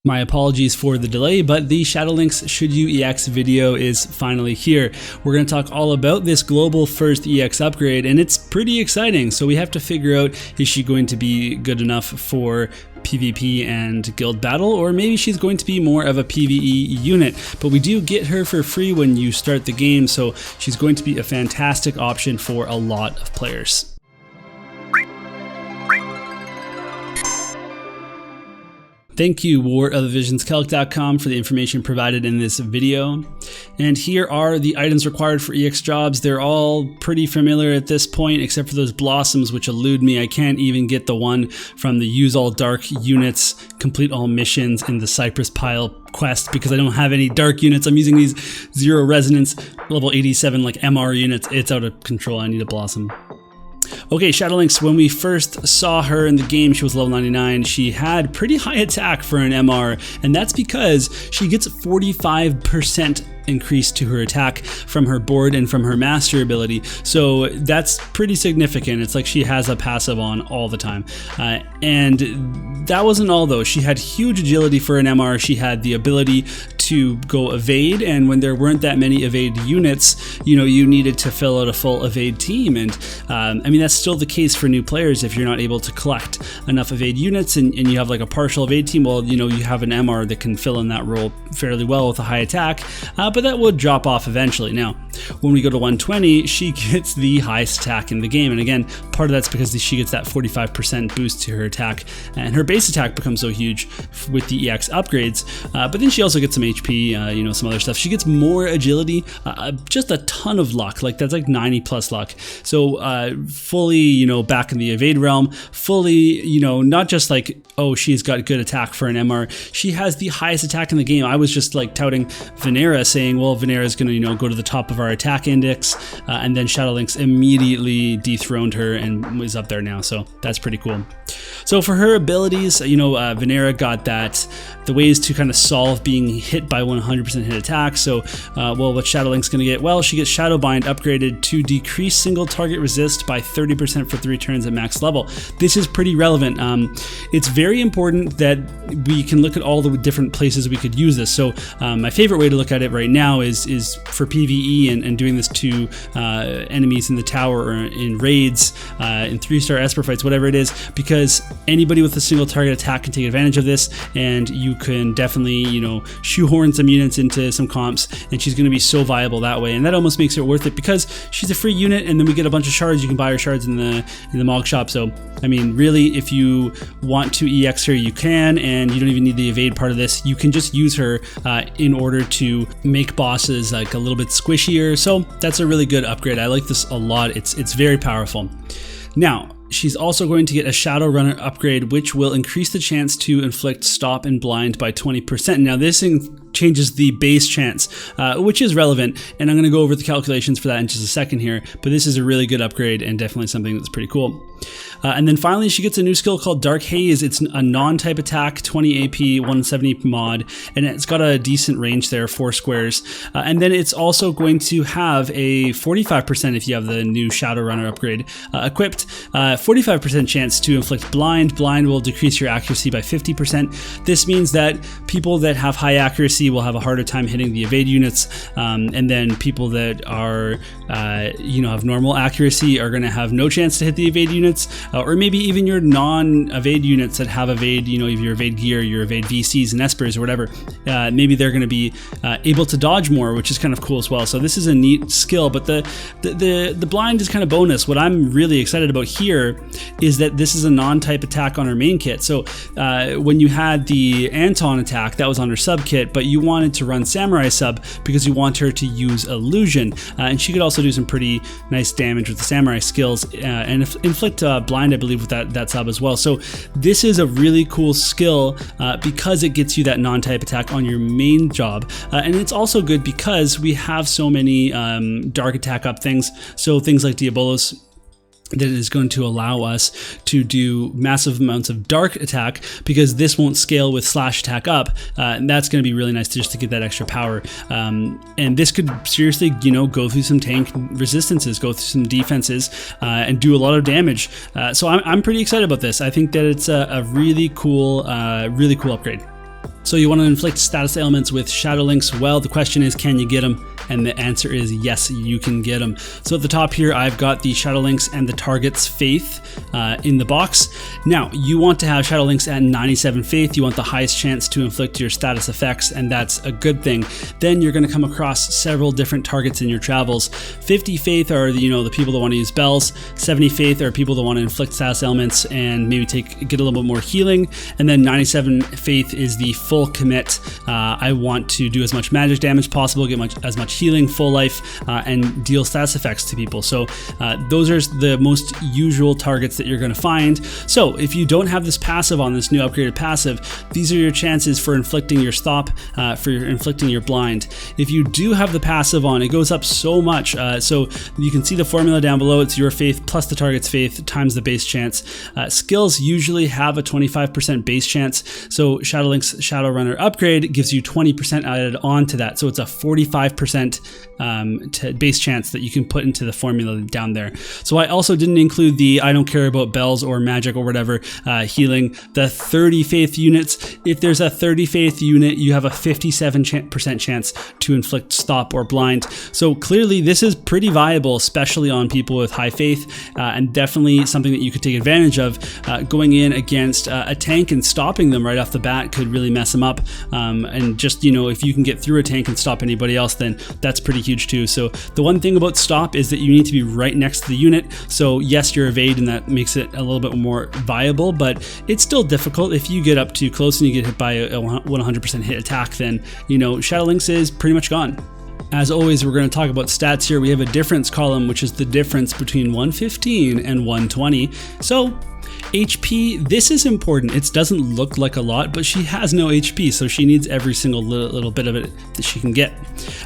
My apologies for the delay, but the Shadowlynx Should You EX video is finally here. We're going to talk all about this global first EX upgrade, and it's pretty exciting. So we have to figure out, is she going to be good enough for PvP and guild battle, or maybe she's going to be more of a PvE unit. But we do get her for free when you start the game, so she's going to be a fantastic option for a lot of players. Thank you, warofthevisionscalc.com, for the information provided in this video. And here are the items required for EX jobs. They're all pretty familiar at this point, except for those blossoms, which elude me. I can't even get the one from the use all dark units, complete all missions in the Cypress Pile quest because I don't have any dark units. I'm using these 0 resonance level 87 like MR units. It's out of control. I need a blossom. Okay, Shadowlynx, when we first saw her in the game, she was level 99. She had pretty high attack for an MR, and that's because she gets 45% increase to her attack from her board and from her master ability. So that's pretty significant. It's like she has a passive on all the time. And that wasn't all though. She had huge agility for an MR. She had the ability to go evade, and when there weren't that many evade units, you needed to fill out a full evade team. And I mean, that's still the case for new players. If you're not able to collect enough evade units and you have like a partial evade team, well, you have an MR that can fill in that role fairly well with a high attack, but that would drop off eventually. Now, when we go to 120, she gets the highest attack in the game. And again, part of that's because she gets that 45% boost to her attack, and her base attack becomes so huge with the EX upgrades. But then she also gets some HP, some other stuff. She gets more agility, just a ton of luck. Like that's like 90 plus luck. So fully, back in the evade realm, fully, not just like, oh, she's got good attack for an MR. She has the highest attack in the game. I was just like touting Venera, saying, well, Venera is going to, go to the top of our attack index, and then Shadowlynx immediately dethroned her and is up there now. So that's pretty cool. So for her abilities, Venera got the ways to kind of solve being hit by 100% hit attack. So, what's Shadowlynx going to get? Well, she gets Shadowbind upgraded to decrease single target resist by 30% for 3 turns at max level. This is pretty relevant. It's very important that we can look at all the different places we could use this. So my favorite way to look at it right now is for PvE and doing this to enemies in the tower or in raids, in 3-star Esper fights, whatever it is, because anybody with a single target attack can take advantage of this, and you can definitely, shoehorn some units into some comps, and she's going to be so viable that way. And that almost makes it worth it because she's a free unit, and then we get a bunch of shards. You can buy her shards in the Mog shop. So, I mean, really, if you want to EX her, you can, and you don't even need the evade part of this. You can just use her in order to make bosses like a little bit squishier. So that's a really good upgrade. I like this a lot. It's very powerful. Now, she's also going to get a Shadowrunner upgrade, which will increase the chance to inflict stop and blind by 20%. Now, this changes the base chance, which is relevant, and I'm going to go over the calculations for that in just a second here, but this is a really good upgrade and definitely something that's pretty cool. And then finally, she gets a new skill called Dark Haze. It's a non-type attack, 20 AP, 170 mod, and it's got a decent range there, 4 squares. And then it's also going to have a 45% if you have the new Shadowrunner upgrade equipped, 45% chance to inflict blind. Blind will decrease your accuracy by 50%. This means that people that have high accuracy will have a harder time hitting the evade units, and then people that are, have normal accuracy are going to have no chance to hit the evade units. Or maybe even your non-evade units that have evade, your evade gear, your evade VCs and Espers or whatever, maybe they're going to be able to dodge more, which is kind of cool as well. So this is a neat skill, but the blind is kind of bonus. What I'm really excited about here is that this is a non-type attack on her main kit. So when you had the Anton attack, that was on her sub kit, but you wanted to run Samurai sub because you want her to use illusion, and she could also do some pretty nice damage with the Samurai skills and inflict blind, I believe, with that sub as well. So this is a really cool skill because it gets you that non-type attack on your main job, and it's also good because we have so many dark attack up things. So things like Diabolos, that is going to allow us to do massive amounts of dark attack because this won't scale with slash attack up, and that's going to be really nice just to get that extra power. And this could seriously, go through some tank resistances, go through some defenses, and do a lot of damage. So I'm pretty excited about this. I think that it's a really cool upgrade. So you want to inflict status ailments with Shadowlynx? Well, the question is, can you get them? And the answer is yes, you can get them. So at the top here, I've got the Shadowlynx and the Target's Faith in the box. Now, you want to have Shadowlynx at 97 Faith. You want the highest chance to inflict your status effects, and that's a good thing. Then you're going to come across several different targets in your travels. 50 Faith are the people that want to use bells. 70 Faith are people that want to inflict status ailments and maybe get a little bit more healing. And then 97 Faith is the full commit. I want to do as much magic damage as possible, get as much healing, full life, and deal status effects to people. So those are the most usual targets that you're going to find. So if you don't have this passive on, this new upgraded passive, these are your chances for inflicting your stop, for inflicting your blind. If you do have the passive on, it goes up so much. So you can see the formula down below. It's your faith plus the target's faith times the base chance. Skills usually have a 25% base chance. So Shadowlynx Shadowrunner upgrade gives you 20% added on to that. So it's a 45% base chance that you can put into the formula down there. So I also didn't include the I don't care about bells or magic or whatever healing. The 30 faith units, if there's a 30 faith unit, you have a 57% chance to inflict stop or blind. So clearly this is pretty viable, especially on people with high faith, and definitely something that you could take advantage of. Going in against a tank and stopping them right off the bat could really mess them up. And just, if you can get through a tank and stop anybody else, then that's pretty huge too. So the one thing about stop is that you need to be right next to the unit. So yes, you're evade, and that makes it a little bit more viable, but it's still difficult. If you get up too close and you get hit by a 100% hit attack, then Shadowlynx is pretty much gone. As always, we're going to talk about stats here. We have a difference column, which is the difference between 115 and 120. So HP, this is important. It doesn't look like a lot, but she has no HP, so she needs every single little bit of it that she can get.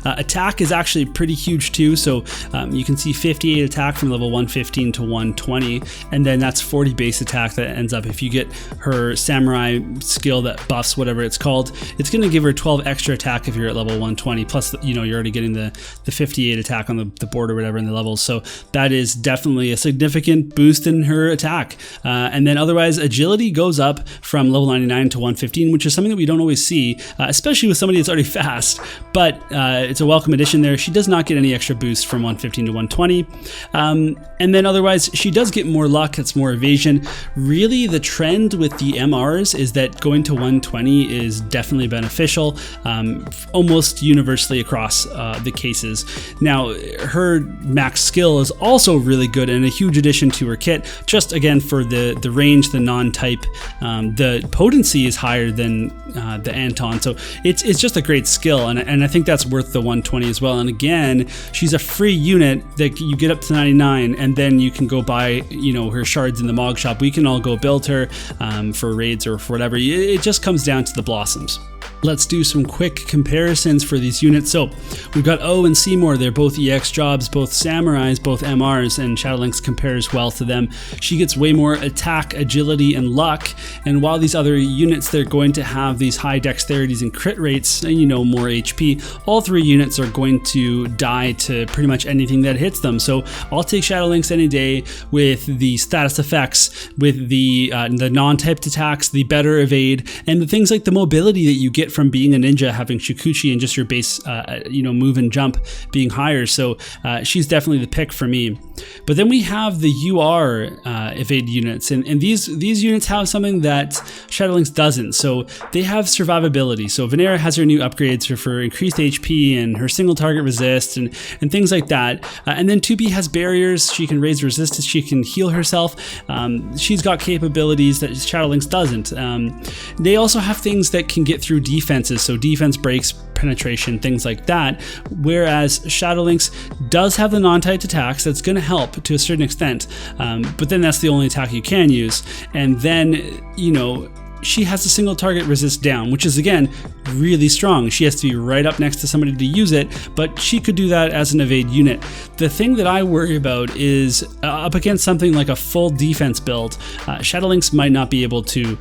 Attack is actually pretty huge too, so you can see 58 attack from level 115 to 120, and then that's 40 base attack that ends up, if you get her samurai skill that buffs whatever it's called, it's going to give her 12 extra attack if you're at level 120, plus you're already getting the 58 attack on the board or whatever in the levels, so that is definitely a significant boost in her attack. And then otherwise, agility goes up from level 99 to 115, which is something that we don't always see, especially with somebody that's already fast, but it's a welcome addition there. She does not get any extra boost from 115 to 120. And then otherwise, she does get more luck, it's more evasion. Really, the trend with the MRs is that going to 120 is definitely beneficial, almost universally across the cases. Now, her max skill is also really good and a huge addition to her kit, just again for the range, the non-type, the potency is higher than the Anton, so it's just a great skill, and I think that's worth the 120 as well. And again, she's a free unit that you get up to 99, and then you can go buy her shards in the Mog Shop. We can all go build her for raids or for whatever. It just comes down to the blossoms. Let's do some quick comparisons for these units. So we've got O and Seymour. They're both EX jobs, both samurais, both MRs, and Shadowlynx compares well to them. She gets way more attack, agility, and luck. And while these other units, they're going to have these high dexterities and crit rates, and more HP, all three units are going to die to pretty much anything that hits them. So I'll take Shadowlynx any day with the status effects, with the non-typed attacks, the better evade, and the things like the mobility that you get from being a ninja, having Shukuchi and just your base, move and jump being higher. So she's definitely the pick for me. But then we have the UR evade units, and these units have something that Shadowlynx doesn't. So they have survivability. So Venera has her new upgrades for increased HP and her single target resist and things like that. And then 2B has barriers. She can raise resistance. She can heal herself. She's got capabilities that Shadowlynx doesn't. They also have things that can get through defenses. So defense breaks, penetration, things like that. Whereas Shadowlynx does have the non-typed attacks. That's going to help to a certain extent. But then that's the only attack you can use. And then, she has a single target resist down, which is again really strong. She has to be right up next to somebody to use it, but she could do that as an evade unit. The thing that I worry about is up against something like a full defense build, Shadowlynx might not be able to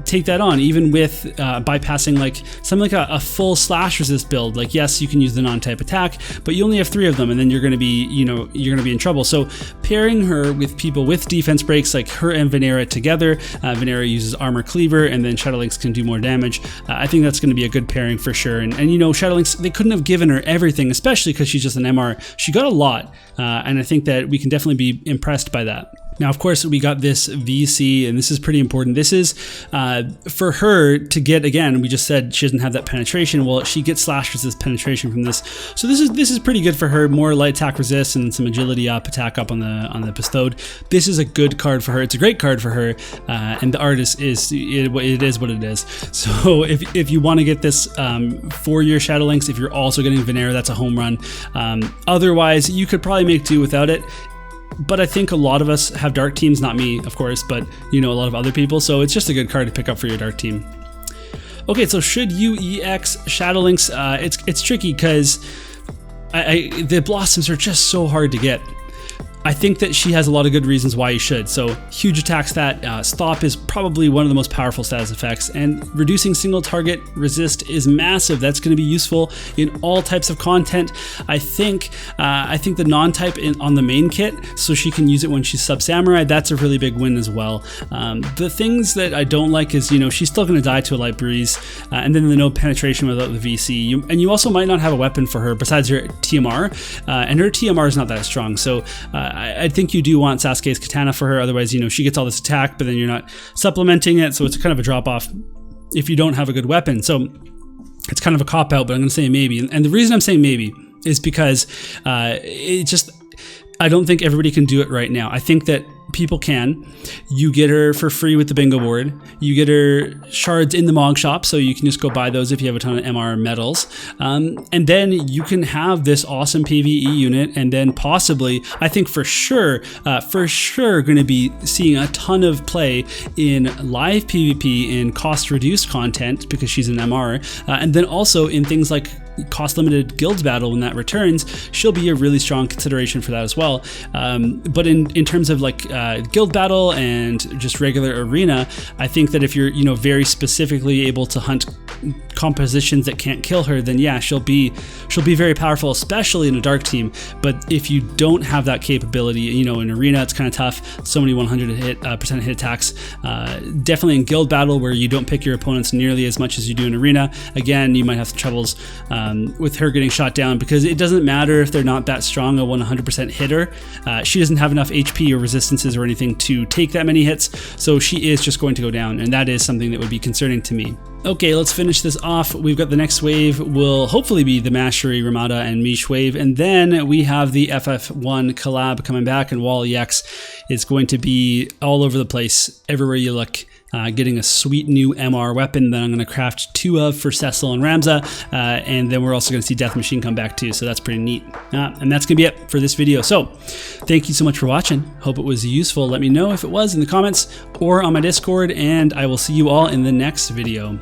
take that on, even with bypassing like something like a full slash resist build. Like, yes, you can use the non-type attack, but you only have 3 of them, and then you're going to be, you're going to be in trouble. So pairing her with people with defense breaks, like her and Venera together, Venera uses armor cleaver, and then Shadowlynx can do more damage. I think that's going to be a good pairing for sure. And Shadowlynx, they couldn't have given her everything, especially because she's just an MR. She got a lot, and I think that we can definitely be impressed by that. Now, of course, we got this VC, and this is pretty important. This is for her to get, again, we just said she doesn't have that penetration. Well, she gets slash resist penetration from this. So this is pretty good for her. More light attack resist and some agility up, attack up on the bestowed. This is a good card for her. It's a great card for her, and the art is what it is. So if you want to get this for your Shadowlynx, if you're also getting Venera, that's a home run. Otherwise, you could probably make do without it. But I think a lot of us have dark teams, not me, of course, but a lot of other people. So it's just a good card to pick up for your dark team. Okay, so should you EX Shadowlynx? It's tricky because the blossoms are just so hard to get. I think that she has a lot of good reasons why you should. So huge attack stat, stop is probably one of the most powerful status effects, and reducing single target resist is massive. That's going to be useful in all types of content. I think the non-type on the main kit, so she can use it when she's sub samurai. That's a really big win as well. The things that I don't like is she's still going to die to a light breeze, and then the no penetration without the VC. And you also might not have a weapon for her besides her TMR, and her TMR is not that strong. So I think you do want Sasuke's katana for her. Otherwise, she gets all this attack, but then you're not supplementing it. So it's kind of a drop off if you don't have a good weapon. So it's kind of a cop out, but I'm going to say maybe. And the reason I'm saying maybe is because I don't think everybody can do it right now. I think that people can. You get her for free with the bingo board. You get her shards in the Mog shop, so you can just go buy those if you have a ton of MR medals. And then you can have this awesome PvE unit, and then possibly, I think for sure going to be seeing a ton of play in live PvP in cost reduced content because she's an MR, and then also in things like cost limited guilds battle when that returns. She'll be a really strong consideration for that as well. But in terms of like guild battle and just regular arena, I think that if you're very specifically able to hunt compositions that can't kill her, then yeah, she'll be very powerful, especially in a dark team. But if you don't have that capability, in arena it's kind of tough. So many 100% hit attacks. Definitely in guild battle where you don't pick your opponents nearly as much as you do in arena. Again, you might have troubles with her getting shot down because it doesn't matter if they're not that strong, a 100% hitter. She doesn't have enough HP or resistances or anything to take that many hits, so she is just going to go down, and that is something that would be concerning to me. Okay, let's finish this off. We've got the next wave will hopefully be the Mastery, Ramada, and Mish wave, and then we have the FF1 collab coming back, and Wall EX is going to be all over the place, everywhere you look. Getting a sweet new MR weapon that I'm going to craft 2 of for Cecil and Ramza, and then we're also going to see Death Machine come back too, so that's pretty neat. And that's going to be it for this video. So thank you so much for watching. Hope it was useful. Let me know if it was in the comments or on my Discord, and I will see you all in the next video.